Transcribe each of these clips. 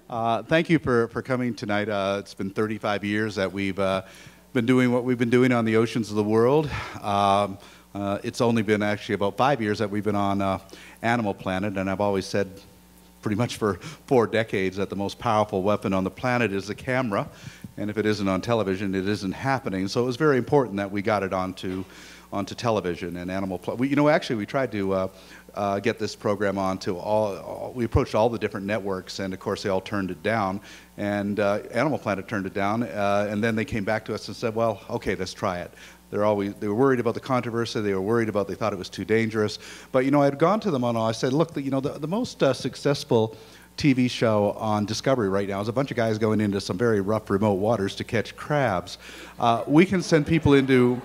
Thank you for coming tonight. It's been 35 years that we've been doing what we've been doing on the oceans of the world. It's only been actually about 5 years that we've been on Animal Planet, and I've always said pretty much for 4 decades that the most powerful weapon on the planet is the camera, and if it isn't on television, it isn't happening. So it was very important that we got it onto television and Animal Planet. You know, actually, we tried to get this program onto we approached all the different networks, and of course they all turned it down, and Animal Planet turned it down, and then they came back to us and said, well, okay, let's try it. They were worried about the controversy, they thought it was too dangerous, but you know, I had gone to them and I said, look, you know, the most successful TV show on Discovery right now is a bunch of guys going into some very rough remote waters to catch crabs. We can send people into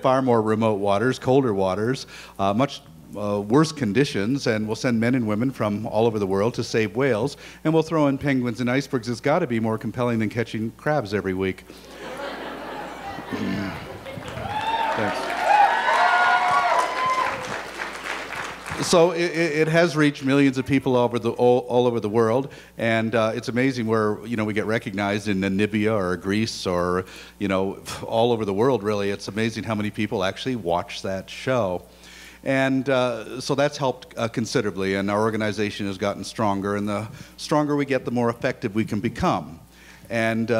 far more remote waters, colder waters, much worse conditions, and we'll send men and women from all over the world to save whales, and we'll throw in penguins and icebergs. It's got to be more compelling than catching crabs every week. Thanks. So it has reached millions of people all over the world, and it's amazing where, you know, we get recognized in Namibia or Greece or, you know, all over the world, really. It's amazing how many people actually watch that show. And so that's helped considerably, and our organization has gotten stronger, and the stronger we get, the more effective we can become. And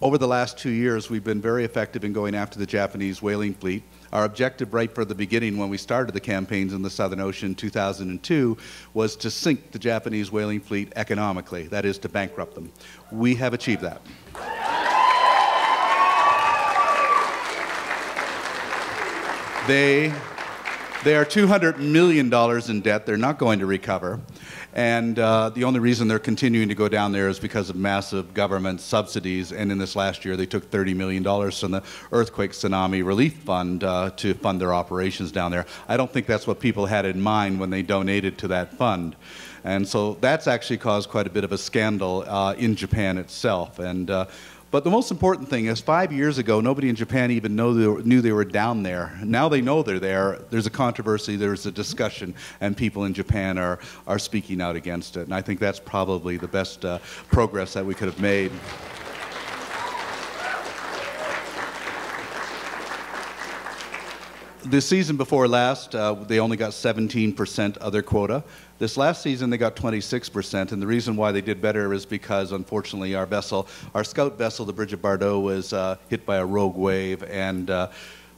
over the last 2 years, we've been very effective in going after the Japanese whaling fleet. Our objective right from the beginning, when we started the campaigns in the Southern Ocean in 2002, was to sink the Japanese whaling fleet economically, that is, to bankrupt them. We have achieved that. They are $200 million in debt. They're not going to recover. And the only reason they're continuing to go down there is because of massive government subsidies. And in this last year, they took $30 million from the Earthquake Tsunami Relief Fund to fund their operations down there. I don't think that's what people had in mind when they donated to that fund. And so that's actually caused quite a bit of a scandal in Japan itself. But the most important thing is 5 years ago, nobody in Japan even knew they were down there. Now they know they're there. There's a controversy, there's a discussion, and people in Japan are speaking out against it. And I think that's probably the best progress that we could have made. The season before last, they only got 17% of their quota. This last season, they got 26%, and the reason why they did better is because, unfortunately, our scout vessel, the Bridget Bardot, was hit by a rogue wave and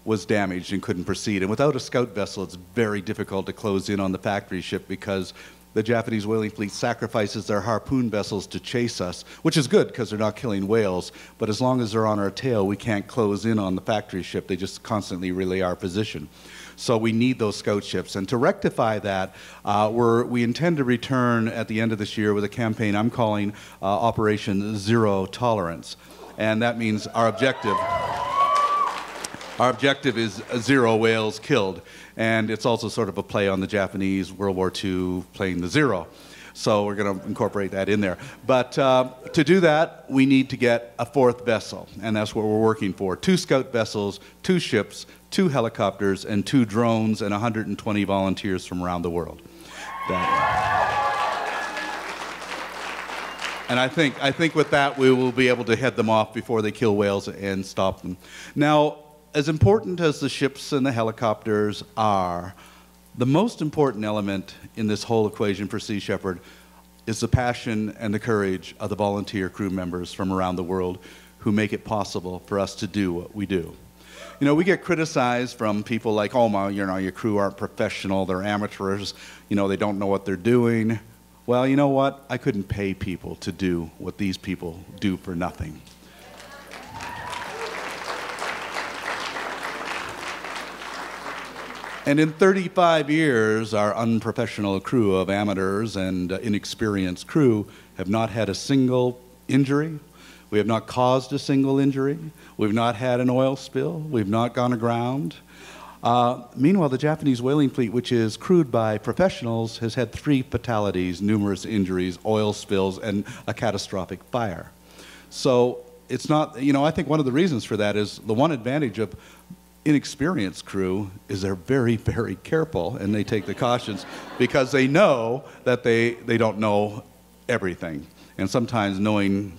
was damaged and couldn't proceed. And without a scout vessel, it's very difficult to close in on the factory ship because the Japanese whaling fleet sacrifices their harpoon vessels to chase us, which is good because they're not killing whales, but as long as they're on our tail, we can't close in on the factory ship. They just constantly relay our position. So we need those scout ships. And to rectify that, we intend to return at the end of this year with a campaign I'm calling Operation Zero Tolerance. And that means our objective is 0 whales killed. And it's also sort of a play on the Japanese World War II plane, the Zero. So we're going to incorporate that in there. But to do that, we need to get a 4th vessel, and that's what we're working for. 2 scout vessels, 2 ships, 2 helicopters, and 2 drones, and 120 volunteers from around the world. And I think with that, we will be able to head them off before they kill whales and stop them. Now, as important as the ships and the helicopters are, the most important element in this whole equation for Sea Shepherd is the passion and the courage of the volunteer crew members from around the world who make it possible for us to do what we do. You know, we get criticized from people like, oh, you know, your crew aren't professional, they're amateurs, you know, they don't know what they're doing. Well, you know what? I couldn't pay people to do what these people do for nothing. And in 35 years, our unprofessional crew of amateurs and inexperienced crew have not had a single injury. We have not caused a single injury. We've not had an oil spill. We've not gone aground. Meanwhile, the Japanese whaling fleet, which is crewed by professionals, has had 3 fatalities, numerous injuries, oil spills, and a catastrophic fire. So it's not, you know, I think one of the reasons for that is the one advantage of inexperienced crew is they're very, very careful, and they take the cautions because they know that they don't know everything. And sometimes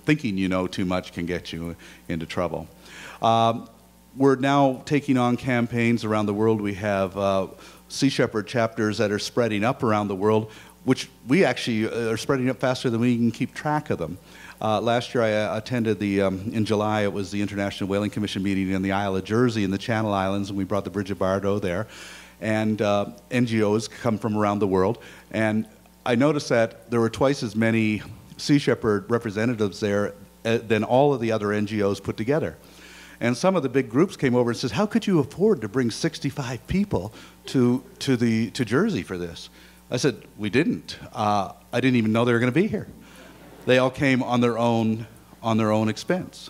thinking you know too much can get you into trouble. We're now taking on campaigns around the world. We have Sea Shepherd chapters that are spreading up around the world, which we actually are spreading up faster than we can keep track of them. Last year I attended in July, it was the International Whaling Commission meeting in the Isle of Jersey in the Channel Islands, and we brought the Bridget Bardot there. And NGOs come from around the world. And I noticed that there were twice as many Sea Shepherd representatives there than all of the other NGOs put together. And some of the big groups came over and says, how could you afford to bring 65 people to Jersey for this? I said, we didn't. I didn't even know they were going to be here. They all came on their own expense.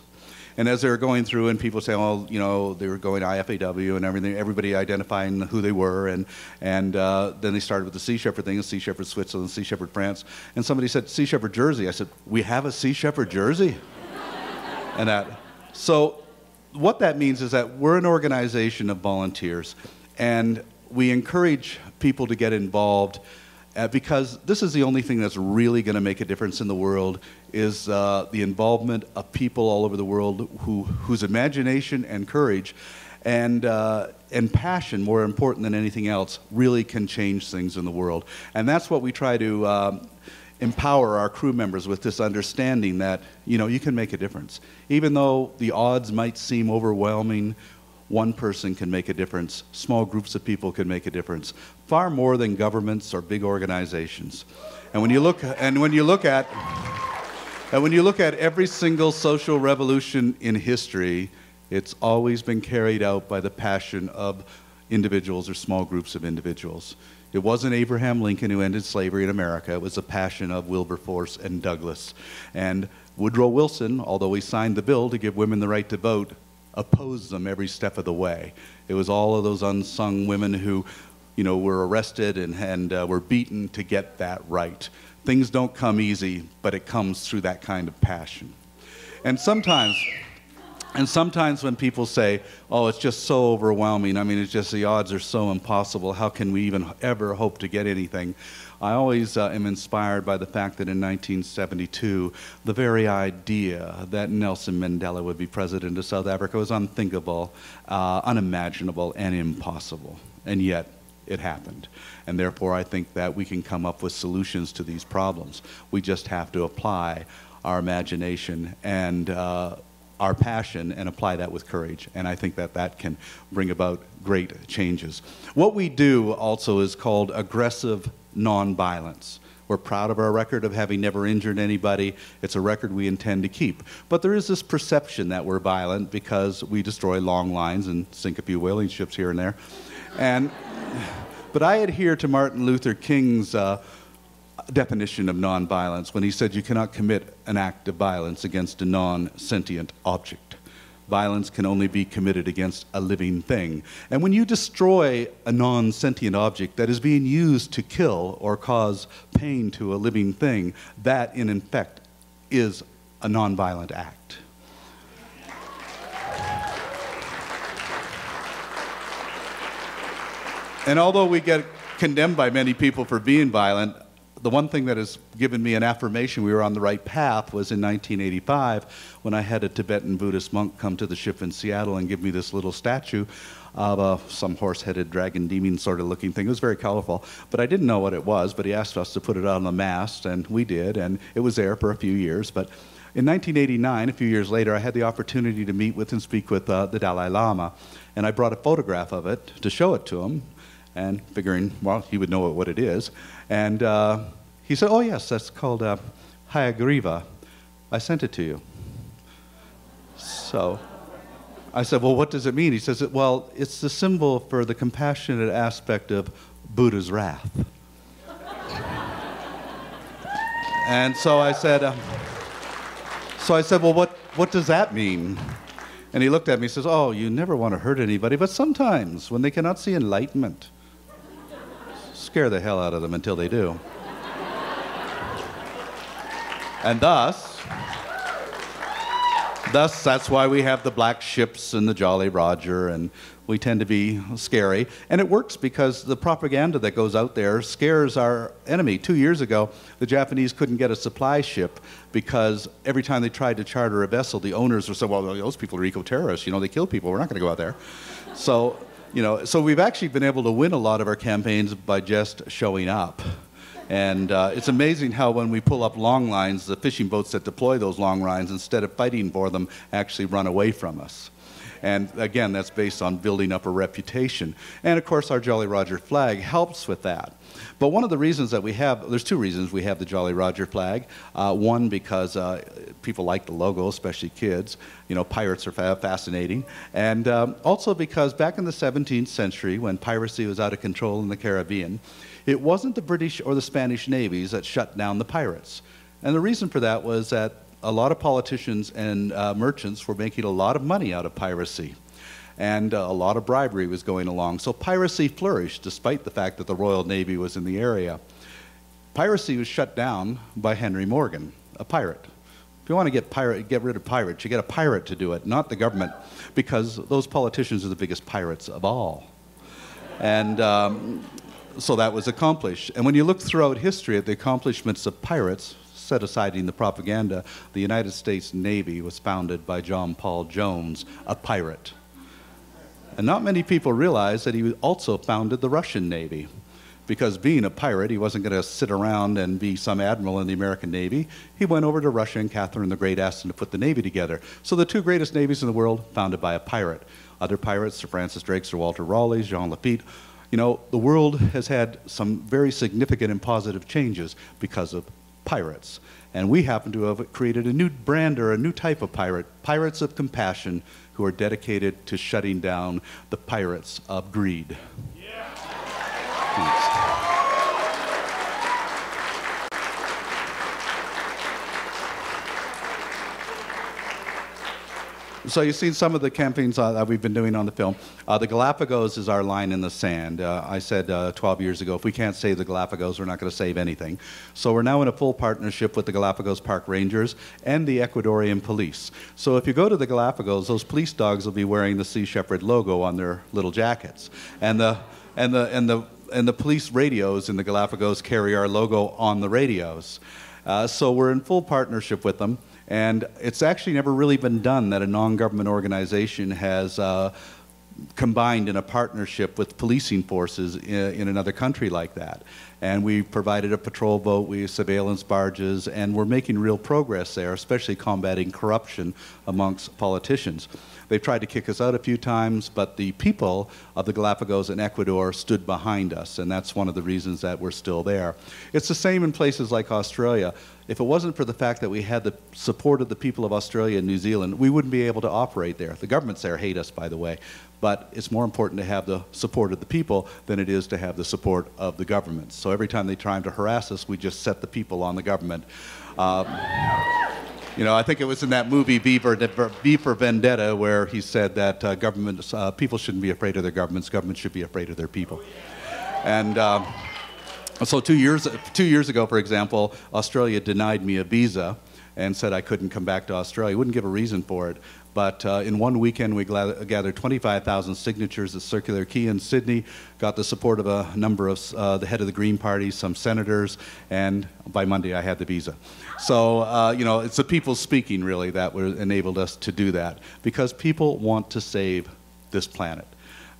And as they were going through, and people say, well, you know, they were going IFAW and everything, everybody identifying who they were, and then they started with the Sea Shepherd thing, Sea Shepherd Switzerland, Sea Shepherd France, and somebody said, Sea Shepherd Jersey. I said, we have a Sea Shepherd Jersey? And that. So what that means is that we're an organization of volunteers, and we encourage people to get involved because this is the only thing that's really going to make a difference in the world is the involvement of people all over the world whose imagination and courage and passion, more important than anything else, really can change things in the world. And that's what we try to empower our crew members with, this understanding that, you know, you can make a difference. Even though the odds might seem overwhelming, one person can make a difference. Small groups of people can make a difference, far more than governments or big organizations. And when you look at every single social revolution in history, it's always been carried out by the passion of individuals or small groups of individuals. It wasn't Abraham Lincoln who ended slavery in America. It was the passion of Wilberforce and Douglass. And Woodrow Wilson, although he signed the bill to give women the right to vote, opposed them every step of the way. It was all of those unsung women who, you know, were arrested and were beaten to get that right. Things don't come easy, but it comes through that kind of passion. And sometimes when people say, oh, it's just so overwhelming, I mean, it's just the odds are so impossible, how can we even ever hope to get anything? I always am inspired by the fact that in 1972, the very idea that Nelson Mandela would be president of South Africa was unthinkable, unimaginable, and impossible. And yet, it happened. And therefore, I think that we can come up with solutions to these problems. We just have to apply our imagination and our passion and apply that with courage. And I think that that can bring about great changes. What we do also is called aggressive nonviolence. We're proud of our record of having never injured anybody. It's a record we intend to keep. But there is this perception that we're violent because we destroy long lines and sink a few whaling ships here and there. But I adhere to Martin Luther King's definition of nonviolence when he said you cannot commit an act of violence against a non-sentient object. Violence can only be committed against a living thing. And when you destroy a non-sentient object that is being used to kill or cause pain to a living thing, that in effect is a nonviolent act. And although we get condemned by many people for being violent, the one thing that has given me an affirmation we were on the right path was in 1985 when I had a Tibetan Buddhist monk come to the ship in Seattle and give me this little statue of some horse-headed dragon demon sort of looking thing. It was very colorful, but I didn't know what it was, but he asked us to put it on the mast, and we did, and it was there for a few years. But in 1989, a few years later, I had the opportunity to meet with and speak with the Dalai Lama, and I brought a photograph of it to show it to him, and figuring, well, he would know what it is. And he said, oh, yes, that's called Hayagriva. I sent it to you. So I said, well, what does it mean? He says, well, it's the symbol for the compassionate aspect of Buddha's wrath. And so I said, well, what does that mean? And he looked at me and says, oh, you never want to hurt anybody, but sometimes when they cannot see enlightenment, scare the hell out of them until they do. And thus, that's why we have the black ships and the Jolly Roger, and We tend to be scary. And it works because the propaganda that goes out there scares our enemy. 2 years ago, the Japanese couldn't get a supply ship because every time they tried to charter a vessel, the owners were saying, well, those people are eco-terrorists. You know, they kill people. We're not going to go out there. So, you know, so we've actually been able to win a lot of our campaigns by just showing up. And it's amazing how when we pull up long lines, the fishing boats that deploy those long lines, instead of fighting for them, actually run away from us. And again, that's based on building up a reputation. And of course, our Jolly Roger flag helps with that. But one of the reasons that we have, there's two reasons we have the Jolly Roger flag. One, because people like the logo, especially kids. You know, pirates are fascinating. And also because back in the 17th century, when piracy was out of control in the Caribbean, it wasn't the British or the Spanish navies that shut down the pirates. And the reason for that was that a lot of politicians and merchants were making a lot of money out of piracy. And a lot of bribery was going along. So piracy flourished, despite the fact that the Royal Navy was in the area. Piracy was shut down by Henry Morgan, a pirate. If you want to get rid of pirates, you get a pirate to do it, not the government, because those politicians are the biggest pirates of all. And so that was accomplished. And when you look throughout history at the accomplishments of pirates, set aside in the propaganda, the United States Navy was founded by John Paul Jones, a pirate. And not many people realize that he also founded the Russian Navy. Because being a pirate, he wasn't going to sit around and be some admiral in the American Navy. He went over to Russia, and Catherine the Great asked him to put the Navy together. So the two greatest navies in the world, founded by a pirate. Other pirates, Sir Francis Drake, Sir Walter Raleigh, Jean Lafitte. You know, the world has had some very significant and positive changes because of pirates. And we happen to have created a new brand or a new type of pirate, pirates of compassion, who are dedicated to shutting down the pirates of greed. Yeah. Thanks. So you've seen some of the campaigns that we've been doing on the film. The Galapagos is our line in the sand. I said 12 years ago, if we can't save the Galapagos, we're not going to save anything. So we're now in a full partnership with the Galapagos Park Rangers and the Ecuadorian police. So if you go to the Galapagos, those police dogs will be wearing the Sea Shepherd logo on their little jackets. And the police radios in the Galapagos carry our logo on the radios. So we're in full partnership with them. And it's actually never really been done that a non-government organization has combined in a partnership with policing forces in another country like that. And we provided a patrol boat, we have surveillance barges, and we're making real progress there, especially combating corruption amongst politicians. They've tried to kick us out a few times, but the people of the Galapagos and Ecuador stood behind us, and that's one of the reasons that we're still there. It's the same in places like Australia. If it wasn't for the fact that we had the support of the people of Australia and New Zealand, we wouldn't be able to operate there. The governments there hate us, by the way, but it's more important to have the support of the people than it is to have the support of the government. So every time they try to harass us, we just set the people on the government. You know, I think it was in that movie V for Vendetta where he said that people shouldn't be afraid of their governments should be afraid of their people. And so 2 years ago, for example, Australia denied me a visa and said I couldn't come back to Australia. Wouldn't give a reason for it. But in one weekend, we gathered 25,000 signatures at Circular Quay in Sydney, got the support of a number of the head of the Green Party, some senators, and by Monday I had the visa. So, you know, it's the people speaking, really, that enabled us to do that. Because people want to save this planet.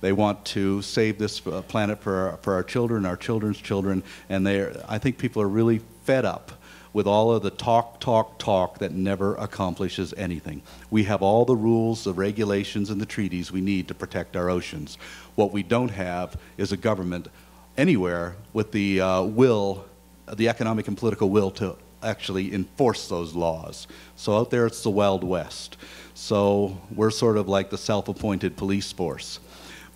They want to save this planet for our children, our children's children, and I think people are really fed up with all of the talk that never accomplishes anything. We have all the rules, the regulations, and the treaties we need to protect our oceans. What we don't have is a government anywhere with the the economic and political will to actually enforce those laws. So out there it's the Wild West. So we're sort of like the self-appointed police force.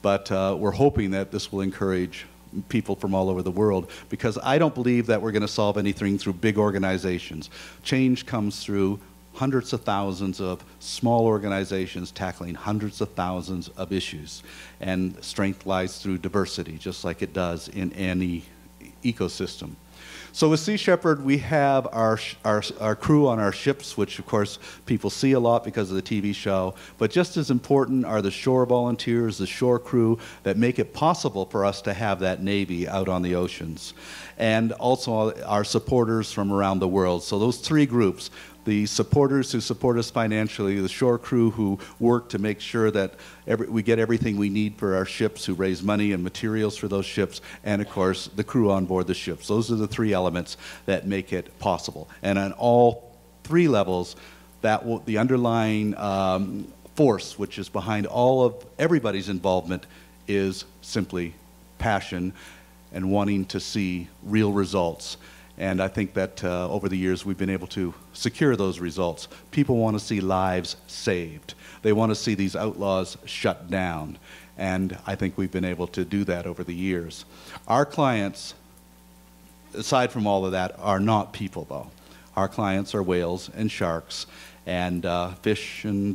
But we're hoping that this will encourage people from all over the world, because I don't believe that we're going to solve anything through big organizations. Change comes through hundreds of thousands of small organizations tackling hundreds of thousands of issues. And strength lies through diversity, just like it does in any ecosystem. So with Sea Shepherd, we have our crew on our ships, which of course people see a lot because of the TV show. But just as important are the shore volunteers, the shore crew that make it possible for us to have that Navy out on the oceans. And also our supporters from around the world. So those three groups, the supporters who support us financially, the shore crew who work to make sure that we get everything we need for our ships, who raise money and materials for those ships, and of course the crew on board the ships. Those are the three elements that make it possible. And on all three levels, the underlying force which is behind all of everybody's involvement is simply passion and wanting to see real results. And I think that over the years we've been able to secure those results. People want to see lives saved. They want to see these outlaws shut down. And I think we've been able to do that over the years. Our clients, aside from all of that, are not people though. Our clients are whales and sharks and fish and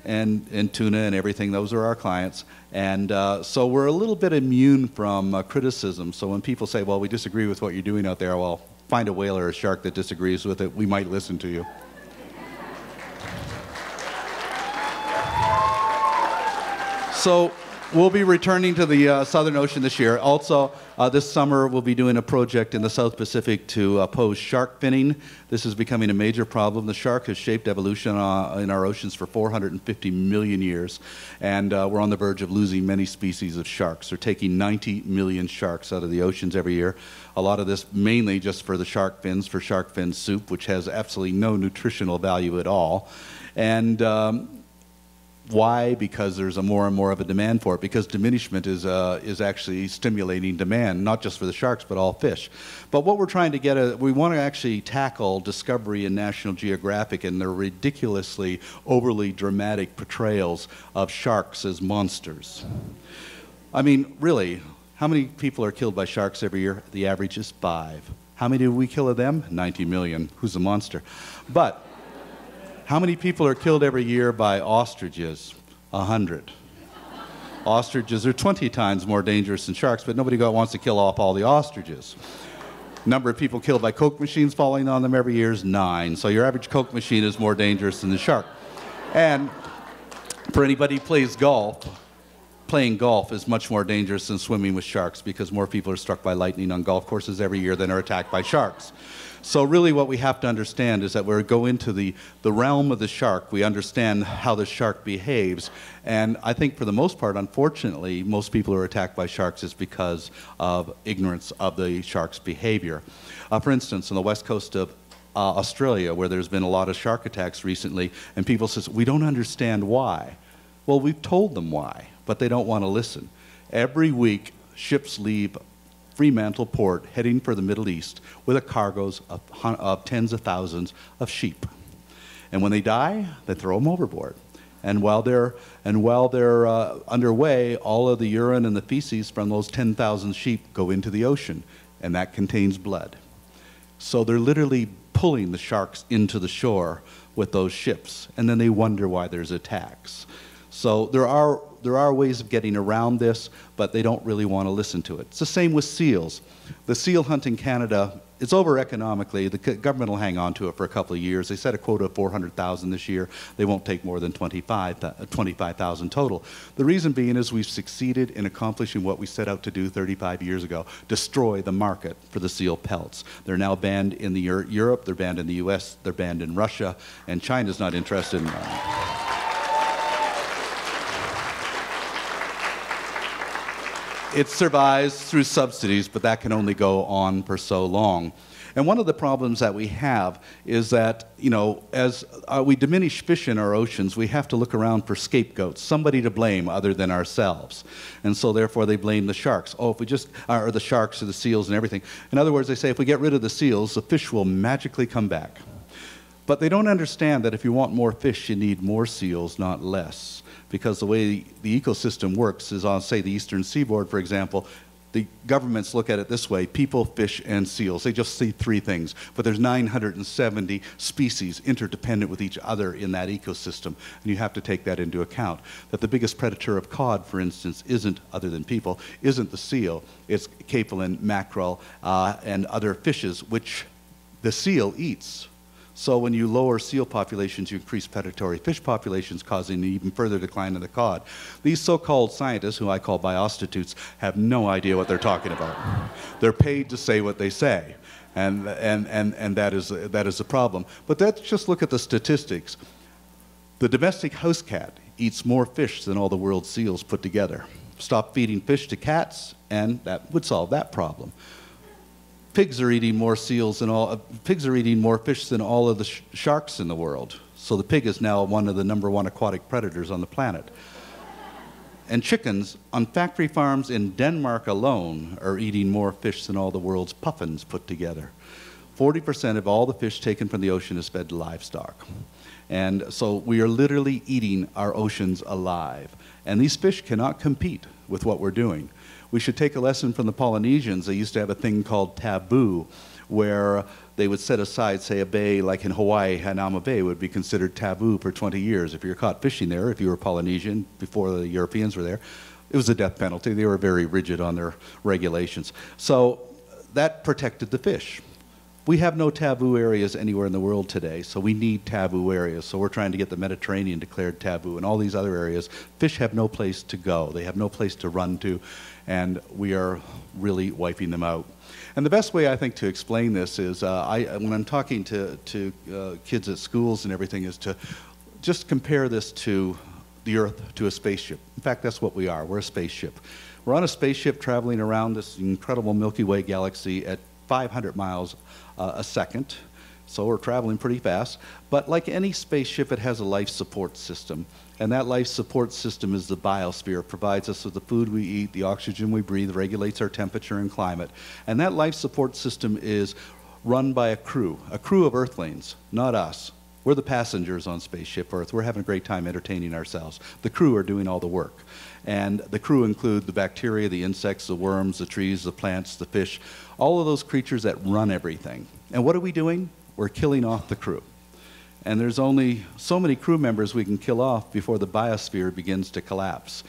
tuna and everything. Those are our clients. And so we're a little bit immune from criticism. So when people say, well, we disagree with what you're doing out there, well, find a whale or a shark that disagrees with it. We might listen to you. So we'll be returning to the Southern Ocean this year. Also, this summer we'll be doing a project in the South Pacific to oppose shark finning. This is becoming a major problem. The shark has shaped evolution in our oceans for 450 million years, and we're on the verge of losing many species of sharks. They're taking 90 million sharks out of the oceans every year. A lot of this mainly just for the shark fins, for shark fin soup, which has absolutely no nutritional value at all. And why? Because there's more and more of a demand for it, because diminishment is actually stimulating demand, not just for the sharks, but all fish. But what we're trying to get at, we want to actually tackle Discovery and National Geographic and their ridiculously overly dramatic portrayals of sharks as monsters. I mean, really, how many people are killed by sharks every year? The average is 5. How many do we kill of them? 90 million. Who's a monster? But how many people are killed every year by ostriches? 100. Ostriches are 20 times more dangerous than sharks, but nobody wants to kill off all the ostriches. Number of people killed by Coke machines falling on them every year is 9. So your average Coke machine is more dangerous than the shark. And for anybody who plays golf, playing golf is much more dangerous than swimming with sharks, because more people are struck by lightning on golf courses every year than are attacked by sharks. So really what we have to understand is that we go into the realm of the shark. We understand how the shark behaves. And I think for the most part, unfortunately, most people who are attacked by sharks is because of ignorance of the shark's behavior. For instance, on the west coast of Australia, where there's been a lot of shark attacks recently, and people say, we don't understand why. Well, we've told them why, but they don't want to listen. Every week, ships leave Fremantle Port heading for the Middle East with a cargoes of tens of thousands of sheep. And when they die, they throw them overboard. And while they're underway, all of the urine and the feces from those 10,000 sheep go into the ocean, and that contains blood. So they're literally pulling the sharks into the shore with those ships, and then they wonder why there's attacks. So there are ways of getting around this, but they don't really want to listen to it. It's the same with seals. The seal hunt in Canada, it's over economically. The government will hang on to it for a couple of years. They set a quota of 400,000 this year. They won't take more than 25,000 total. The reason being is we've succeeded in accomplishing what we set out to do 35 years ago, destroy the market for the seal pelts. They're now banned in Europe, they're banned in the US, they're banned in Russia, and China's not interested in It survives through subsidies, but that can only go on for so long. And one of the problems that we have is that, you know, as we diminish fish in our oceans, we have to look around for scapegoats, somebody to blame other than ourselves. And so therefore they blame the sharks. Oh, if we just, or the sharks or the seals and everything. In other words, they say if we get rid of the seals, the fish will magically come back. But they don't understand that if you want more fish, you need more seals, not less. Because the way the ecosystem works is on, say, the eastern seaboard, for example, The governments look at it this way: people, fish, and seals. They just see three things, but there's 970 species interdependent with each other in that ecosystem, and you have to take that into account. That the biggest predator of cod, for instance, isn't, other than people, isn't the seal, it's capelin, mackerel, and other fishes, which the seal eats. So when you lower seal populations, you increase predatory fish populations, causing an even further decline in the cod. These so-called scientists, who I call biostitutes, have no idea what they're talking about. They're paid to say what they say, and that is a problem. But let's just look at the statistics. The domestic house cat eats more fish than all the world's seals put together. Stop feeding fish to cats, and that would solve that problem. Pigs are eating more seals than pigs are eating more fish than all of the sharks in the world. So the pig is now one of the #1 aquatic predators on the planet. And chickens on factory farms in Denmark alone are eating more fish than all the world's puffins put together. 40% of all the fish taken from the ocean is fed to livestock. And so we are literally eating our oceans alive. And these fish cannot compete with what we're doing. We should take a lesson from the Polynesians. They used to have a thing called taboo, where they would set aside, say, a bay like in Hawaii, Hanauma Bay would be considered taboo for 20 years. If you're caught fishing there, if you were Polynesian before the Europeans were there, it was a death penalty. They were very rigid on their regulations. So that protected the fish. We have no taboo areas anywhere in the world today, so we need taboo areas. So we're trying to get the Mediterranean declared taboo, and all these other areas. Fish have no place to go. They have no place to run to, and we are really wiping them out. And the best way, I think, to explain this is, when I'm talking to kids at schools and everything, is to just compare this to the Earth to a spaceship. In fact, that's what we are. We're a spaceship. We're on a spaceship traveling around this incredible Milky Way galaxy at 500 miles a second, so we're traveling pretty fast. But like any spaceship, it has a life support system, and that life support system is the biosphere. It provides us with the food we eat, the oxygen we breathe, regulates our temperature and climate. And that life support system is run by a crew of Earthlings, not us. We're the passengers on Spaceship Earth. We're having a great time entertaining ourselves. The crew are doing all the work. And the crew include the bacteria, the insects, the worms, the trees, the plants, the fish, all of those creatures that run everything. And what are we doing? We're killing off the crew. And there's only so many crew members we can kill off before the biosphere begins to collapse.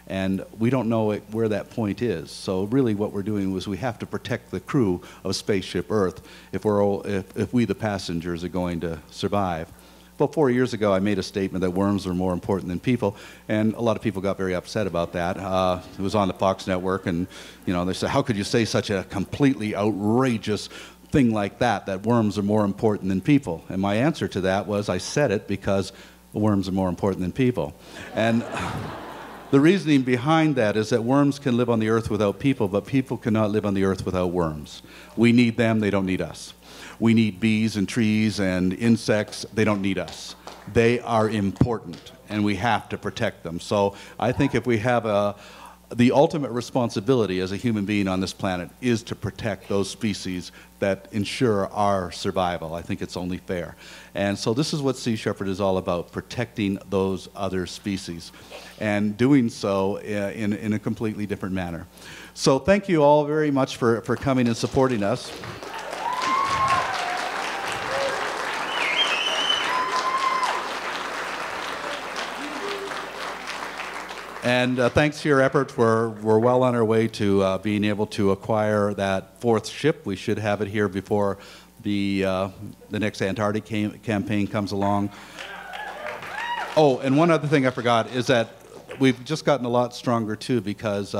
And we don't know where that point is. So really what we're doing is we have to protect the crew of Spaceship Earth if we, the passengers, are going to survive. Well, 4 years ago, I made a statement that worms are more important than people, and a lot of people got very upset about that. It was on the Fox network, and they said, how could you say such a completely outrageous thing like that worms are more important than people? And my answer to that was, I said it because worms are more important than people. And the reasoning behind that is that worms can live on the earth without people, but people cannot live on the earth without worms. We need them, they don't need us. We need bees and trees and insects, they don't need us. They are important, and we have to protect them. So I think if we have the ultimate responsibility as a human being on this planet is to protect those species that ensure our survival. I think it's only fair. And so this is what Sea Shepherd is all about, protecting those other species, and doing so in a completely different manner. So thank you all very much for coming and supporting us. And thanks to your efforts, we're well on our way to being able to acquire that fourth ship. We should have it here before the next Antarctic campaign comes along. Oh, and one other thing I forgot is that we've just gotten a lot stronger too, because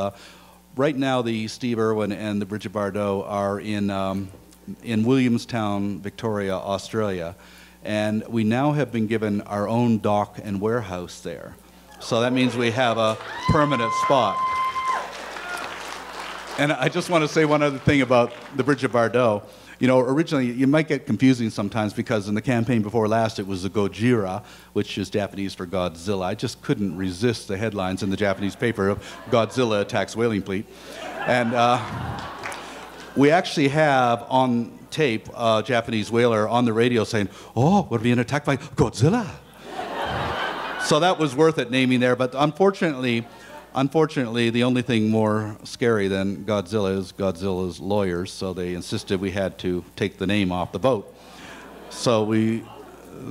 right now the Steve Irwin and the Bridget Bardot are in Williamstown, Victoria, Australia, and we now have been given our own dock and warehouse there. So that means we have a permanent spot. And I just want to say one other thing about the Bridget Bardot. Originally, you might get confusing sometimes, because in the campaign before last, it was the Gojira, which is Japanese for Godzilla. I just couldn't resist the headlines in the Japanese paper of Godzilla attacks whaling fleet. And we actually have on tape a Japanese whaler on the radio saying, "Oh, we're being attacked by Godzilla." So that was worth it naming there. But unfortunately, Unfortunately, the only thing more scary than Godzilla is Godzilla's lawyers, so they insisted we had to take the name off the boat. So we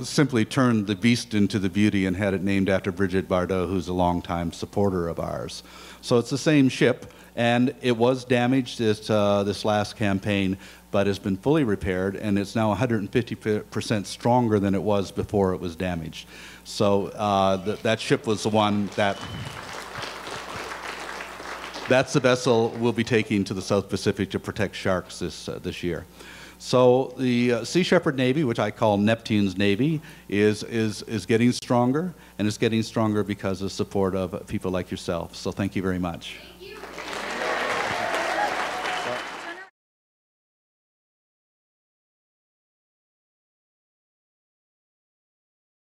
simply turned the beast into the beauty and had it named after Brigitte Bardot, who's a longtime supporter of ours. So it's the same ship, and it was damaged this last campaign, but it's been fully repaired, and it's now 150% stronger than it was before it was damaged. So that ship was the one that's the vessel we'll be taking to the South Pacific to protect sharks this year. So the Sea Shepherd Navy, which I call Neptune's Navy, is getting stronger, and it's getting stronger because of support of people like yourself. So thank you very much.